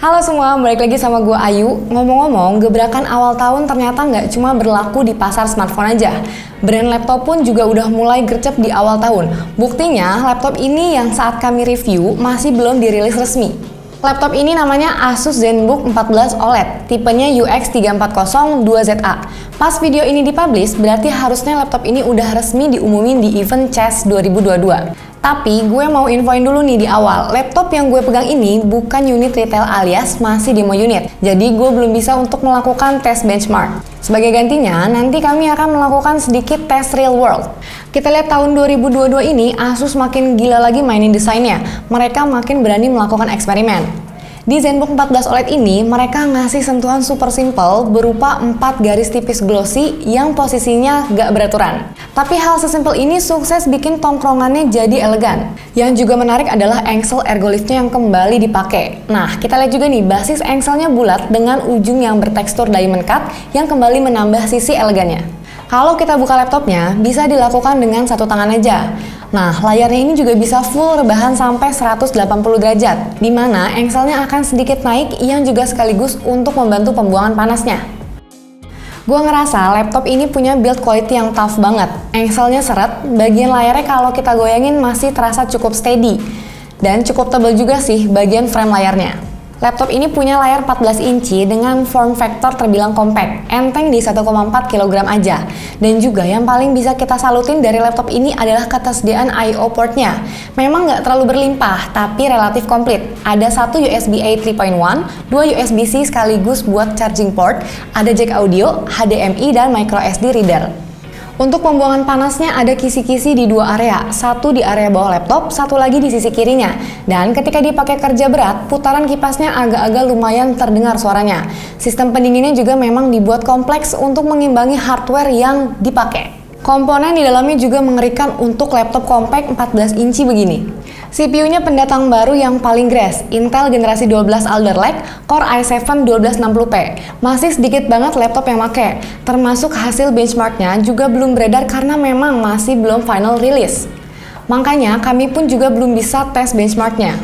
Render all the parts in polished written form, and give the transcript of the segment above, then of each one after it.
Halo semua, balik lagi sama gue Ayu. Ngomong-ngomong, gebrakan awal tahun ternyata nggak cuma berlaku di pasar smartphone aja. Brand laptop pun juga udah mulai gercep di awal tahun. Buktinya, laptop ini yang saat kami review masih belum dirilis resmi. Laptop ini namanya Asus ZenBook 14 OLED, tipenya UX 3402ZA. Pas video ini dipublish, berarti harusnya laptop ini udah resmi diumumin di event CES 2022. Tapi gue mau infoin dulu nih di awal, laptop yang gue pegang ini bukan unit retail alias masih demo unit. Jadi gue belum bisa untuk melakukan tes benchmark. Sebagai gantinya, nanti kami akan melakukan sedikit tes real world. Kita lihat tahun 2022 ini, Asus makin gila lagi mainin desainnya. Mereka makin berani melakukan eksperimen. Di ZenBook 14 OLED ini, mereka ngasih sentuhan super simple berupa 4 garis tipis glossy yang posisinya gak beraturan. Tapi hal sesimpel ini sukses bikin tongkrongannya jadi elegan. Yang juga menarik adalah engsel ergoliftnya yang kembali dipakai. Nah, kita lihat juga nih, basis engselnya bulat dengan ujung yang bertekstur diamond cut yang kembali menambah sisi elegannya. Kalau kita buka laptopnya, bisa dilakukan dengan satu tangan aja. Nah, layarnya ini juga bisa full rebahan sampai 180 derajat, di mana engselnya akan sedikit naik yang juga sekaligus untuk membantu pembuangan panasnya. Gua ngerasa laptop ini punya build quality yang tough banget. Engselnya seret, bagian layarnya kalau kita goyangin masih terasa cukup steady. Dan cukup tebal juga sih bagian frame layarnya. Laptop ini punya layar 14 inci dengan form factor terbilang compact, enteng di 1,4 kg aja. Dan juga yang paling bisa kita salutin dari laptop ini adalah ketersediaan I/O portnya. Memang nggak terlalu berlimpah, tapi relatif komplit. Ada satu USB-A 3.1, 2 USB-C sekaligus buat charging port, ada jack audio, HDMI, dan microSD reader. Untuk pembuangan panasnya ada kisi-kisi di dua area, satu di area bawah laptop, satu lagi di sisi kirinya. Dan ketika dipakai kerja berat, putaran kipasnya agak-agak lumayan terdengar suaranya. Sistem pendinginnya juga memang dibuat kompleks untuk mengimbangi hardware yang dipakai. Komponen di dalamnya juga mengerikan untuk laptop compact 14 inci begini. CPU-nya pendatang baru yang paling gres, Intel generasi 12 Alder Lake, Core i7 1260p. Masih sedikit banget laptop yang make, termasuk hasil benchmarknya juga belum beredar karena memang masih belum final release. Makanya kami pun juga belum bisa tes benchmarknya.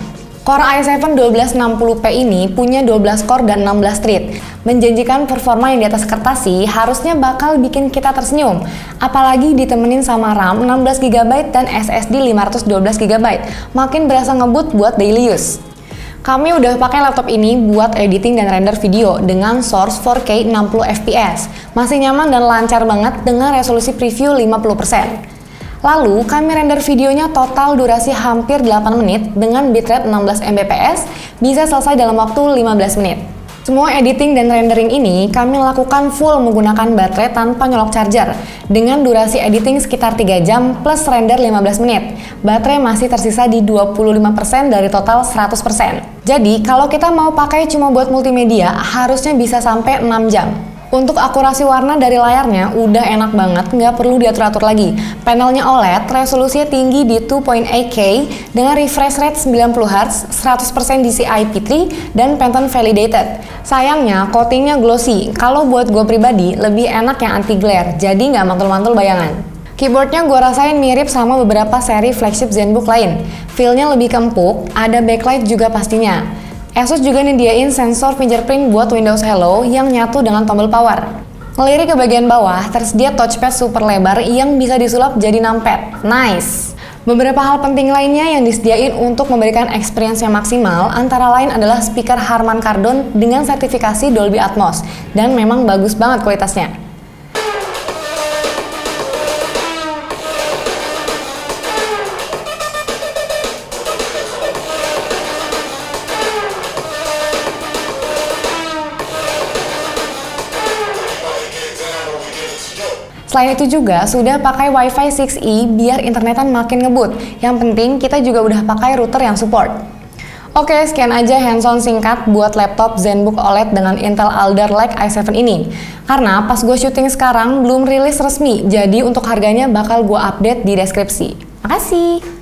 Core i7 1260p ini punya 12 core dan 16 thread. Menjanjikan performa yang di atas kertas sih harusnya bakal bikin kita tersenyum. Apalagi ditemenin sama RAM 16GB dan SSD 512GB. Makin berasa ngebut buat daily use. Kami udah pakai laptop ini buat editing dan render video dengan source 4K 60fps. Masih nyaman dan lancar banget dengan resolusi preview 50%. Lalu, kami render videonya total durasi hampir 8 menit dengan bitrate 16 Mbps, bisa selesai dalam waktu 15 menit. Semua editing dan rendering ini kami lakukan full menggunakan baterai tanpa nyolok charger, dengan durasi editing sekitar 3 jam plus render 15 menit. Baterai masih tersisa di 25% dari total 100%. Jadi, kalau kita mau pakai cuma buat multimedia, harusnya bisa sampai 6 jam. Untuk akurasi warna dari layarnya udah enak banget, nggak perlu diatur-atur lagi. Panelnya OLED, resolusinya tinggi di 2.8K dengan refresh rate 90Hz, 100% DCI-P3, dan Pantone validated. Sayangnya, coatingnya glossy. Kalau buat gue pribadi, lebih enak yang anti-glare, jadi nggak mantul-mantul bayangan. Keyboardnya gue rasain mirip sama beberapa seri flagship ZenBook lain. Feel-nya lebih empuk, ada backlight juga pastinya. Asus juga nyediain sensor fingerprint buat Windows Hello yang nyatu dengan tombol power. Ngelirik ke bagian bawah, tersedia touchpad super lebar yang bisa disulap jadi numpad. Nice! Beberapa hal penting lainnya yang disediain untuk memberikan experience yang maksimal antara lain adalah speaker Harman Kardon dengan sertifikasi Dolby Atmos, dan memang bagus banget kualitasnya. Selain itu juga sudah pakai Wi-Fi 6E biar internetan makin ngebut. Yang penting kita juga udah pakai router yang support. Oke, sekian aja hands-on singkat buat laptop ZenBook OLED dengan Intel Alder Lake i7 ini. Karena pas gue syuting sekarang belum rilis resmi, jadi untuk harganya bakal gue update di deskripsi. Makasih!